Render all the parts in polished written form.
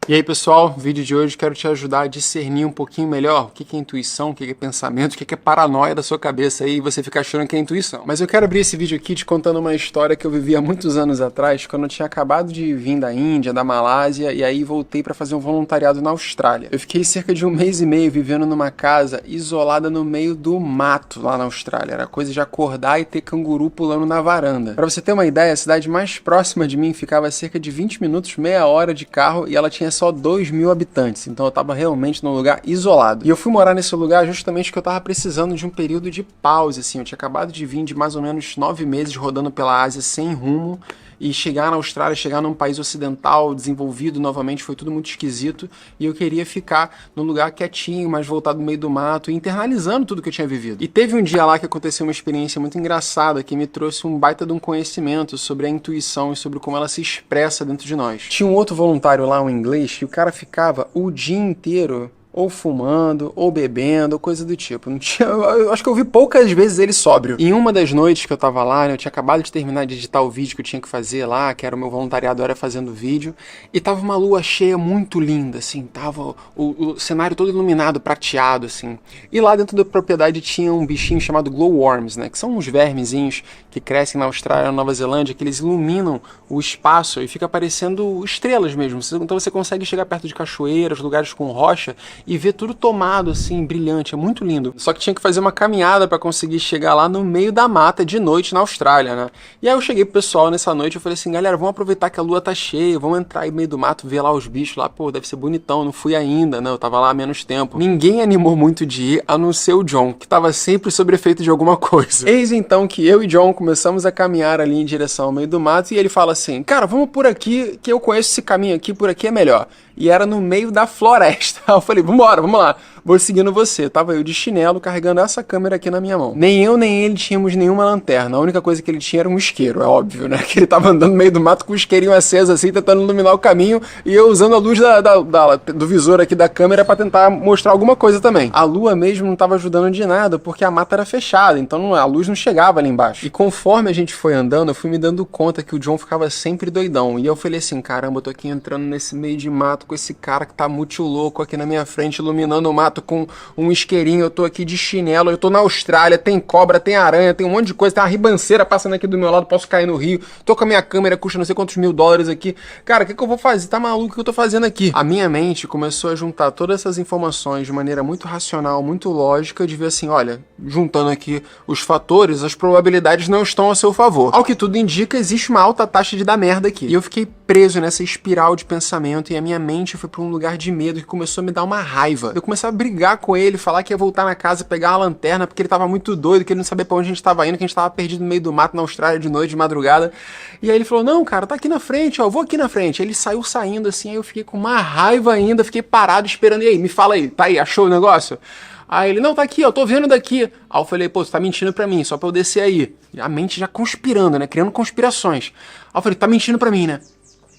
E aí pessoal, no vídeo de hoje quero te ajudar a discernir um pouquinho melhor o que é intuição, o que é pensamento, o que é paranoia da sua cabeça aí e você fica achando que é intuição. Mas eu quero abrir esse vídeo aqui te contando uma história que eu vivi há muitos anos atrás, quando eu tinha acabado de vir da Índia, da Malásia, e aí voltei para fazer um voluntariado na Austrália. Eu fiquei cerca de 1 mês e meio vivendo numa casa isolada no meio do mato lá na Austrália. Era coisa de acordar e ter canguru pulando na varanda. Para você ter uma ideia, a cidade mais próxima de mim ficava a cerca de 20 minutos, meia hora de carro, e ela tinha só 2.000 habitantes, então eu tava realmente num lugar isolado. E eu fui morar nesse lugar justamente porque eu tava precisando de um período de pausa, assim, eu tinha acabado de vir de mais ou menos 9 meses rodando pela Ásia sem rumo, e chegar na Austrália, chegar num país ocidental, desenvolvido novamente, foi tudo muito esquisito, e eu queria ficar num lugar quietinho, mais voltado no meio do mato, internalizando tudo que eu tinha vivido. E teve um dia lá que aconteceu uma experiência muito engraçada, que me trouxe um baita de um conhecimento sobre a intuição e sobre como ela se expressa dentro de nós. Tinha um outro voluntário lá, um inglês, que o cara ficava o dia inteiro ou fumando, ou bebendo, ou coisa do tipo. Não tinha, eu acho que eu vi poucas vezes ele sóbrio. Em uma das noites que eu tava lá, né, eu tinha acabado de terminar de editar o vídeo que eu tinha que fazer lá, que era o meu voluntariado, era fazendo vídeo, e tava uma lua cheia muito linda, assim, tava o cenário todo iluminado, prateado, assim. E lá dentro da propriedade tinha um bichinho chamado glowworms, né, que são uns vermezinhos que crescem na Austrália, na Nova Zelândia, que eles iluminam o espaço e fica parecendo estrelas mesmo. Então você consegue chegar perto de cachoeiras, lugares com rocha, e ver tudo tomado assim, brilhante, é muito lindo. Só que tinha que fazer uma caminhada para conseguir chegar lá no meio da mata de noite na Austrália, né? E aí eu cheguei pro pessoal nessa noite, eu falei assim, galera, vamos aproveitar que a lua tá cheia, vamos entrar aí no meio do mato, ver lá os bichos lá, pô, deve ser bonitão, não fui ainda, né? Eu tava lá há menos tempo. Ninguém animou muito de ir, a não ser o John, que tava sempre sob efeito de alguma coisa. Eis então que eu e John começamos a caminhar ali em direção ao meio do mato, e ele fala assim, cara, vamos por aqui, que eu conheço esse caminho aqui, por aqui é melhor. E era no meio da floresta. Eu falei, vambora, vamos lá. Vou seguindo você. Tava eu de chinelo, carregando essa câmera aqui na minha mão. Nem eu, nem ele tínhamos nenhuma lanterna. A única coisa que ele tinha era um isqueiro, é óbvio, né? Que ele tava andando no meio do mato com o isqueirinho aceso, assim, tentando iluminar o caminho. E eu usando a luz do visor aqui da câmera pra tentar mostrar alguma coisa também. A lua mesmo não tava ajudando de nada, porque a mata era fechada. Então a luz não chegava ali embaixo. E conforme a gente foi andando, eu fui me dando conta que o John ficava sempre doidão. E eu falei assim, caramba, eu tô aqui entrando nesse meio de mato com esse cara que tá muito louco aqui na minha frente, iluminando o mato com um isqueirinho, eu tô aqui de chinelo, eu tô na Austrália, tem cobra, tem aranha, tem um monte de coisa, tem uma ribanceira passando aqui do meu lado, posso cair no rio, tô com a minha câmera, custa não sei quantos $1000 aqui, cara, o que eu vou fazer? Tá maluco? O que eu tô fazendo aqui? A minha mente começou a juntar todas essas informações de maneira muito racional, muito lógica, de ver assim, olha, juntando aqui os fatores, as probabilidades não estão a seu favor. Ao que tudo indica, existe uma alta taxa de dar merda aqui. E eu fiquei preso nessa espiral de pensamento e a minha mente foi para um lugar de medo que começou a me dar uma raiva. Eu comecei a brigar com ele, falar que ia voltar na casa, pegar uma lanterna, porque ele tava muito doido, que ele não sabia pra onde a gente tava indo, que a gente tava perdido no meio do mato na Austrália de noite, de madrugada. E aí ele falou, não, cara, tá aqui na frente, ó, eu vou aqui na frente. Aí ele saiu saindo assim, aí eu fiquei com uma raiva ainda, fiquei parado esperando. E aí, me fala aí, tá aí, achou o negócio? Aí ele, não, tá aqui, ó, tô vendo daqui. Aí eu falei, pô, você tá mentindo pra mim, só pra eu descer aí. E a mente já conspirando, né, criando conspirações. Aí eu falei, tá mentindo pra mim, né?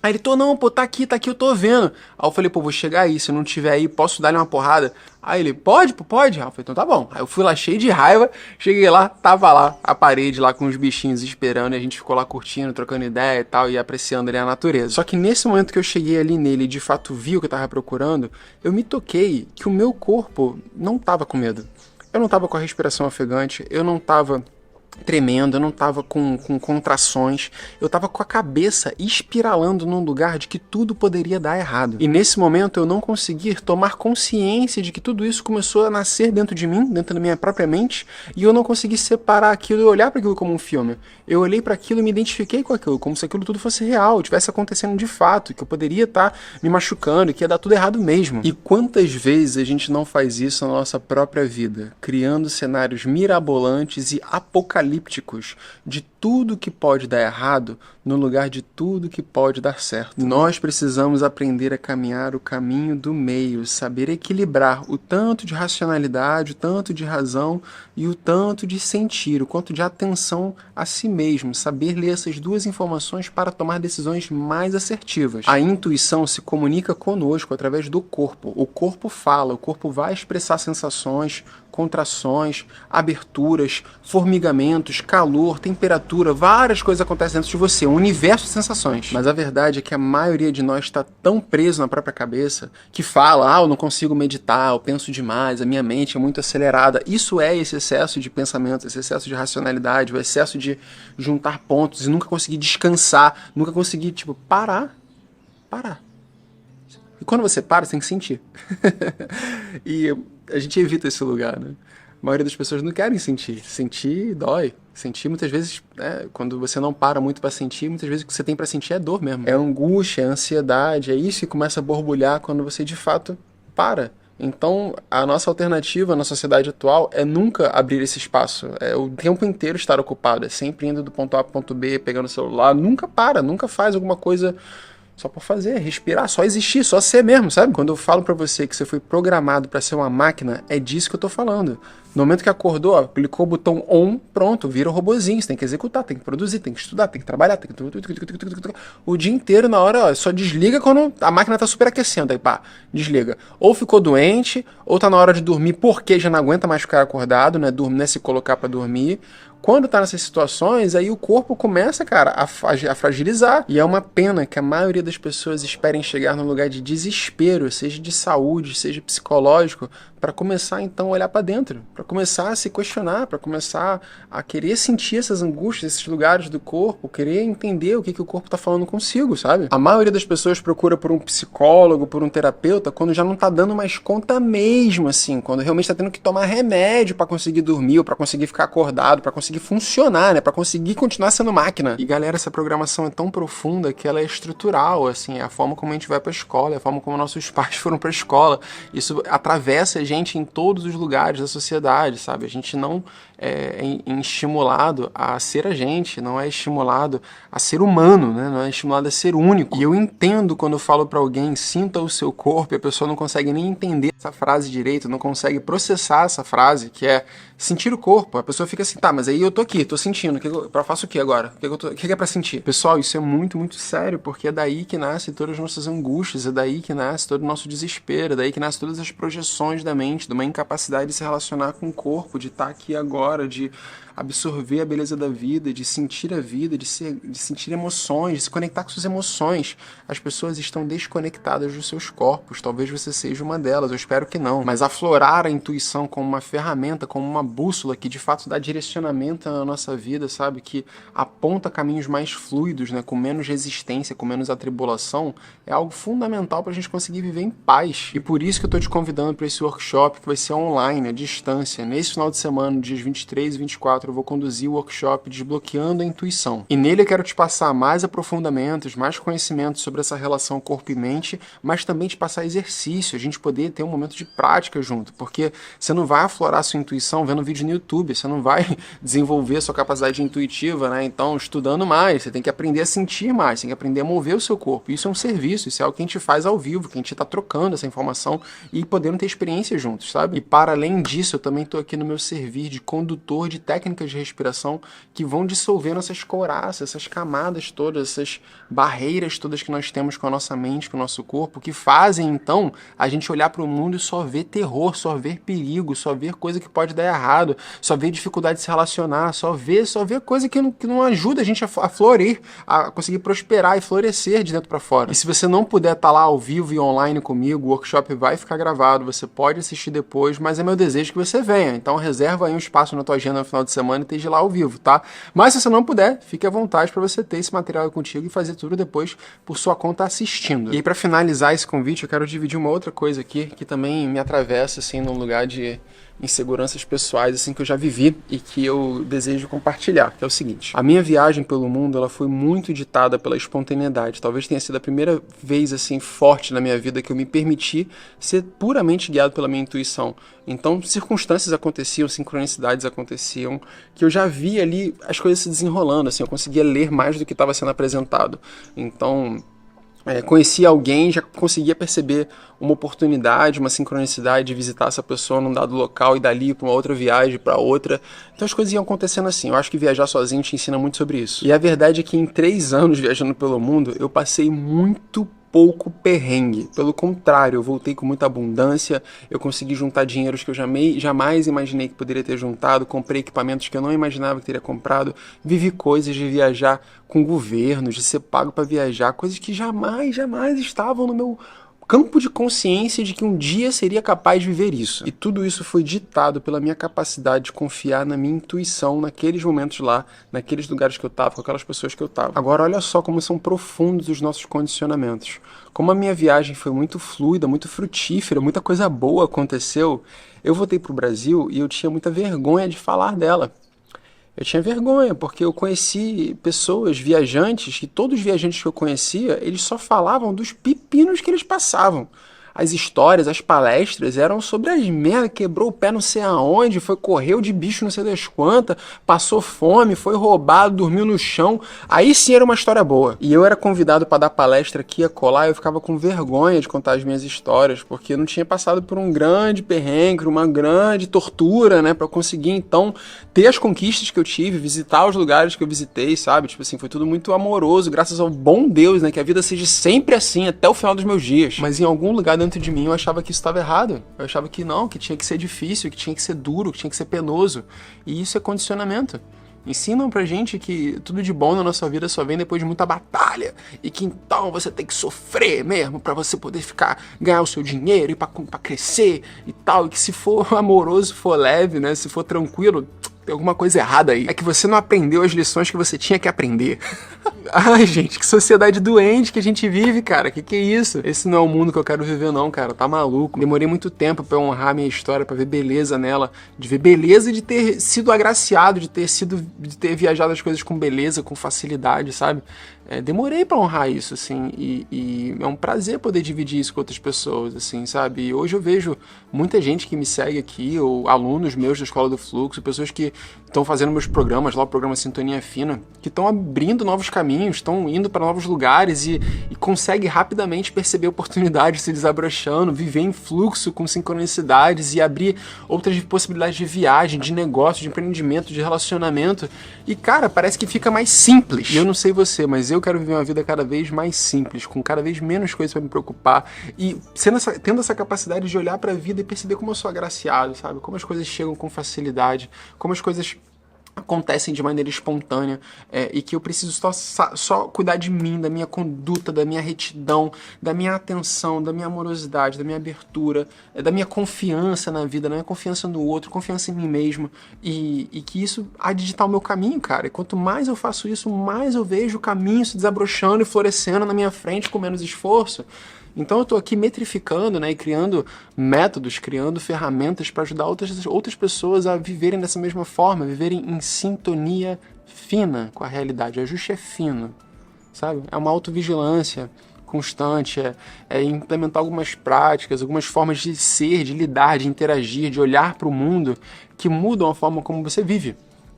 Aí ele, não, pô, tá aqui, eu tô vendo. Aí eu falei, pô, vou chegar aí, se não tiver aí, posso dar-lhe uma porrada? Aí ele, pode, pô, pode? Aí eu falei, então tá bom. Aí eu fui lá cheio de raiva, cheguei lá, tava lá, a parede lá com os bichinhos esperando, e a gente ficou lá curtindo, trocando ideia e tal, e apreciando ali a natureza. Só que nesse momento que eu cheguei ali nele e de fato vi o que eu tava procurando, eu me toquei que o meu corpo não tava com medo. Eu não tava com a respiração ofegante, eu não tava tremendo, eu não tava com contrações, eu tava com a cabeça espiralando num lugar de que tudo poderia dar errado. E nesse momento eu não consegui tomar consciência de que tudo isso começou a nascer dentro de mim, dentro da minha própria mente, e eu não consegui separar aquilo e olhar para aquilo como um filme. Eu olhei para aquilo e me identifiquei com aquilo, como se aquilo tudo fosse real, estivesse acontecendo de fato, que eu poderia estar me machucando, que ia dar tudo errado mesmo. E quantas vezes a gente não faz isso na nossa própria vida, criando cenários mirabolantes e apocalípticos de tudo que pode dar errado no lugar de tudo que pode dar certo. Nós precisamos aprender a caminhar o caminho do meio, saber equilibrar o tanto de racionalidade, o tanto de razão e o tanto de sentir, o quanto de atenção a si mesmo, saber ler essas duas informações para tomar decisões mais assertivas. A intuição se comunica conosco através do corpo. O corpo fala, o corpo vai expressar sensações, contrações, aberturas, formigamentos, calor, temperatura, várias coisas acontecem dentro de você, um universo de sensações. Mas a verdade é que a maioria de nós está tão preso na própria cabeça que fala, eu não consigo meditar, eu penso demais, a minha mente é muito acelerada. Isso é esse excesso de pensamento, esse excesso de racionalidade, o excesso de juntar pontos e nunca conseguir descansar, nunca conseguir, tipo, parar. E quando você para, você tem que sentir. E a gente evita esse lugar, né? A maioria das pessoas não querem sentir. Sentir dói. Sentir, muitas vezes, quando você não para muito para sentir, muitas vezes o que você tem para sentir é dor mesmo. É angústia, é ansiedade, é isso que começa a borbulhar quando você de fato para. Então, a nossa alternativa na sociedade atual é nunca abrir esse espaço. É o tempo inteiro estar ocupado. É sempre indo do ponto A para o ponto B, pegando o celular. Nunca para, nunca faz alguma coisa só por fazer, respirar, só existir, só ser mesmo, sabe? Quando eu falo pra você que você foi programado pra ser uma máquina, é disso que eu tô falando. No momento que acordou, ó, clicou o botão ON, pronto, vira um robozinho. Você tem que executar, tem que produzir, tem que estudar, tem que trabalhar, tem que... O dia inteiro, na hora, ó, só desliga quando a máquina tá superaquecendo. Aí, pá, desliga. Ou ficou doente, ou tá na hora de dormir porque já não aguenta mais ficar acordado, né? Dormir, se colocar pra dormir. Quando tá nessas situações, aí o corpo começa, cara, a fragilizar. E é uma pena que a maioria das pessoas esperem chegar num lugar de desespero, seja de saúde, seja psicológico, para começar então a olhar para dentro, para começar a se questionar, para começar a querer sentir essas angústias, esses lugares do corpo, querer entender o que o corpo tá falando consigo, sabe? A maioria das pessoas procura por um psicólogo, por um terapeuta, quando já não tá dando mais conta mesmo, assim, quando realmente tá tendo que tomar remédio para conseguir dormir, ou para conseguir ficar acordado, para conseguir funcionar, né, para conseguir continuar sendo máquina. E galera, essa programação é tão profunda que ela é estrutural, assim, é a forma como a gente vai para a escola, é a forma como nossos pais foram para a escola. Isso atravessa a gente em todos os lugares da sociedade, sabe? A gente não é estimulado a ser a gente, não é estimulado a ser humano, né? Não é estimulado a ser único. E eu entendo quando eu falo para alguém, sinta o seu corpo, e a pessoa não consegue nem entender essa frase direito, não consegue processar essa frase, que é sentir o corpo. A pessoa fica assim, tá, mas aí eu tô aqui, tô sentindo, eu faço o que agora? O que é pra sentir? Pessoal, isso é muito, muito sério, porque é daí que nascem todas as nossas angústias, é daí que nasce todo o nosso desespero, é daí que nascem todas as projeções da mente, de uma incapacidade de se relacionar com o corpo, de estar aqui agora, de absorver a beleza da vida, de sentir a vida, de sentir emoções, de se conectar com suas emoções. As pessoas estão desconectadas dos seus corpos, talvez você seja uma delas, eu espero que não. Mas aflorar a intuição como uma ferramenta, como uma bússola que de fato dá direcionamento na nossa vida, sabe? Que aponta caminhos mais fluidos, né? Com menos resistência, com menos atribulação, é algo fundamental para a gente conseguir viver em paz. E por isso que eu estou te convidando para esse workshop que vai ser online, à distância. Nesse final de semana, dias 23 e 24, eu vou conduzir o workshop Desbloqueando a Intuição. E nele eu quero te passar mais aprofundamentos, mais conhecimentos sobre essa relação corpo e mente, mas também te passar exercício, a gente poder ter um momento de prática junto, porque você não vai aflorar a sua intuição vendo vídeo no YouTube, você não vai desenvolver a sua capacidade intuitiva, né? Então, estudando mais, você tem que aprender a sentir mais, você tem que aprender a mover o seu corpo. Isso é um serviço, isso é algo que a gente faz ao vivo, que a gente está trocando essa informação e podendo ter experiência juntos, sabe? E para além disso, eu também estou aqui no meu servir de condutor de técnicas de respiração que vão dissolvendo essas couraças, essas camadas todas, essas barreiras todas que nós temos com a nossa mente, com o nosso corpo, que fazem então a gente olhar para o mundo e só ver terror, só ver perigo, só ver coisa que pode dar errado, só ver dificuldade de se relacionar, só ver coisa que não ajuda a gente a florir, a conseguir prosperar e florescer de dentro para fora. E se você não puder estar lá ao vivo e online comigo, o workshop vai ficar gravado, você pode assistir depois, mas é meu desejo que você venha. Então reserva aí um espaço na tua agenda no final de semana e esteja lá ao vivo, tá? Mas se você não puder, fique à vontade para você ter esse material contigo e fazer tudo depois por sua conta assistindo. E aí, para finalizar esse convite, eu quero dividir uma outra coisa aqui que também me atravessa assim num lugar de inseguranças pessoais assim que eu já vivi e que eu desejo compartilhar, que é o seguinte: a minha viagem pelo mundo, ela foi muito ditada pela espontaneidade. Talvez tenha sido a primeira vez assim forte na minha vida que eu me permiti ser puramente guiado pela minha intuição. Então, circunstâncias aconteciam, sincronicidades aconteciam, que eu já via ali as coisas se desenrolando, assim, eu conseguia ler mais do que estava sendo apresentado. Então, conhecia alguém, já conseguia perceber uma oportunidade, uma sincronicidade de visitar essa pessoa num dado local e dali para uma outra viagem, para outra. Então as coisas iam acontecendo assim. Eu acho que viajar sozinho te ensina muito sobre isso. E a verdade é que em 3 anos viajando pelo mundo, eu passei muito pouco perrengue. Pelo contrário, eu voltei com muita abundância, eu consegui juntar dinheiros que eu jamais imaginei que poderia ter juntado, comprei equipamentos que eu não imaginava que teria comprado, vivi coisas de viajar com governos, de ser pago para viajar, coisas que jamais estavam no meu campo de consciência de que um dia seria capaz de viver isso. E tudo isso foi ditado pela minha capacidade de confiar na minha intuição naqueles momentos lá, naqueles lugares que eu estava, com aquelas pessoas que eu estava. Agora olha só como são profundos os nossos condicionamentos. Como a minha viagem foi muito fluida, muito frutífera, muita coisa boa aconteceu, eu voltei pro Brasil e eu tinha muita vergonha de falar dela. Eu tinha vergonha, porque eu conheci pessoas, viajantes, e todos os viajantes que eu conhecia, eles só falavam dos pepinos que eles passavam. As histórias, as palestras eram sobre as merdas, quebrou o pé não sei aonde, correu de bicho não sei das quantas, passou fome, foi roubado, dormiu no chão. Aí sim era uma história boa. E eu era convidado para dar palestra aqui e acolá, e eu ficava com vergonha de contar as minhas histórias, porque eu não tinha passado por um grande perrengue, uma grande tortura, né, para conseguir então ter as conquistas que eu tive, visitar os lugares que eu visitei, sabe? Tipo assim, foi tudo muito amoroso, graças ao bom Deus, né, que a vida seja sempre assim até o final dos meus dias. Mas em algum lugar dentro de mim eu achava que isso estava errado. Eu achava que não, que tinha que ser difícil, que tinha que ser duro, que tinha que ser penoso. E isso é condicionamento. Ensinam pra gente que tudo de bom na nossa vida só vem depois de muita batalha. E que então você tem que sofrer mesmo pra você poder ganhar o seu dinheiro e pra crescer e tal. E que se for amoroso, for leve, né? Se for tranquilo, tem alguma coisa errada aí. É que você não aprendeu as lições que você tinha que aprender. Ai, gente, que sociedade doente que a gente vive, cara. Que é isso? Esse não é o mundo que eu quero viver, não, cara. Tá maluco. Demorei muito tempo pra honrar minha história, pra ver beleza nela. De ver beleza e de ter sido agraciado, de ter viajado as coisas com beleza, com facilidade, sabe? Demorei pra honrar isso, assim, e é um prazer poder dividir isso com outras pessoas, assim, sabe? E hoje eu vejo muita gente que me segue aqui, ou alunos meus da Escola do Fluxo, pessoas que estão fazendo meus programas lá, o programa Sintonia Fina, que estão abrindo novos caminhos, estão indo para novos lugares e conseguem rapidamente perceber oportunidades se desabrochando, viver em fluxo com sincronicidades e abrir outras possibilidades de viagem, de negócio, de empreendimento, de relacionamento. E, cara, parece que fica mais simples. E eu não sei você, mas eu quero viver uma vida cada vez mais simples, com cada vez menos coisas para me preocupar e tendo essa capacidade de olhar para a vida e perceber como eu sou agraciado, sabe? Como as coisas chegam com facilidade, como as coisas acontecem de maneira espontânea, e que eu preciso só cuidar de mim, da minha conduta, da minha retidão, da minha atenção, da minha amorosidade, da minha abertura, da minha confiança na vida, da minha confiança no outro, confiança em mim mesmo, e que isso há de ditar o meu caminho, cara. E quanto mais eu faço isso, mais eu vejo o caminho se desabrochando e florescendo na minha frente com menos esforço. Então eu estou aqui metrificando, né, e criando métodos, criando ferramentas para ajudar outras pessoas a viverem dessa mesma forma, viverem em sintonia fina com a realidade. O ajuste é fino, sabe? É uma autovigilância constante, é implementar algumas práticas, algumas formas de ser, de lidar, de interagir, de olhar para o mundo que mudam a forma como você vive.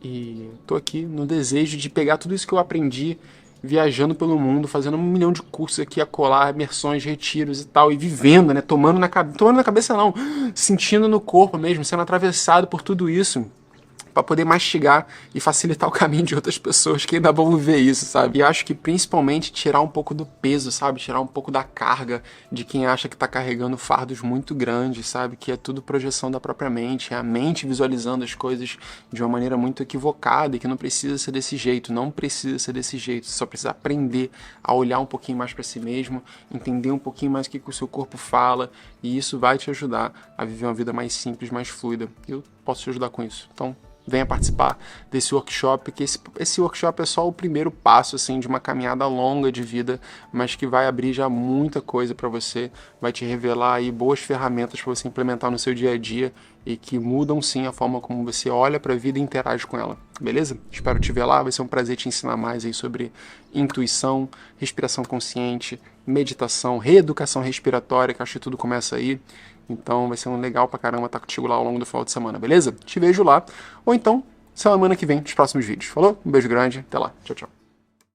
E estou aqui no desejo de pegar tudo isso que eu aprendi viajando pelo mundo, fazendo 1 milhão de cursos aqui, acolá, imersões, retiros e tal, e vivendo, né, tomando na cabeça não, sentindo no corpo mesmo, sendo atravessado por tudo isso, para poder mastigar e facilitar o caminho de outras pessoas que ainda vão viver isso, sabe? E acho que principalmente tirar um pouco do peso, sabe? Tirar um pouco da carga de quem acha que tá carregando fardos muito grandes, sabe? Que é tudo projeção da própria mente, é a mente visualizando as coisas de uma maneira muito equivocada e que não precisa ser desse jeito, não precisa ser desse jeito, você só precisa aprender a olhar um pouquinho mais para si mesmo, entender um pouquinho mais o que o seu corpo fala, e isso vai te ajudar a viver uma vida mais simples, mais fluida. Eu posso te ajudar com isso. Então, venha participar desse workshop, que esse workshop é só o primeiro passo, assim, de uma caminhada longa de vida, mas que vai abrir já muita coisa para você, vai te revelar aí boas ferramentas para você implementar no seu dia a dia e que mudam, sim, a forma como você olha para a vida e interage com ela, beleza? Espero te ver lá, vai ser um prazer te ensinar mais aí sobre intuição, respiração consciente, meditação, reeducação respiratória, que acho que tudo começa aí. Então vai ser um legal pra caramba estar contigo lá ao longo do final de semana, beleza? Te vejo lá. Ou então, semana que vem, nos próximos vídeos. Falou? Um beijo grande, até lá. Tchau, tchau.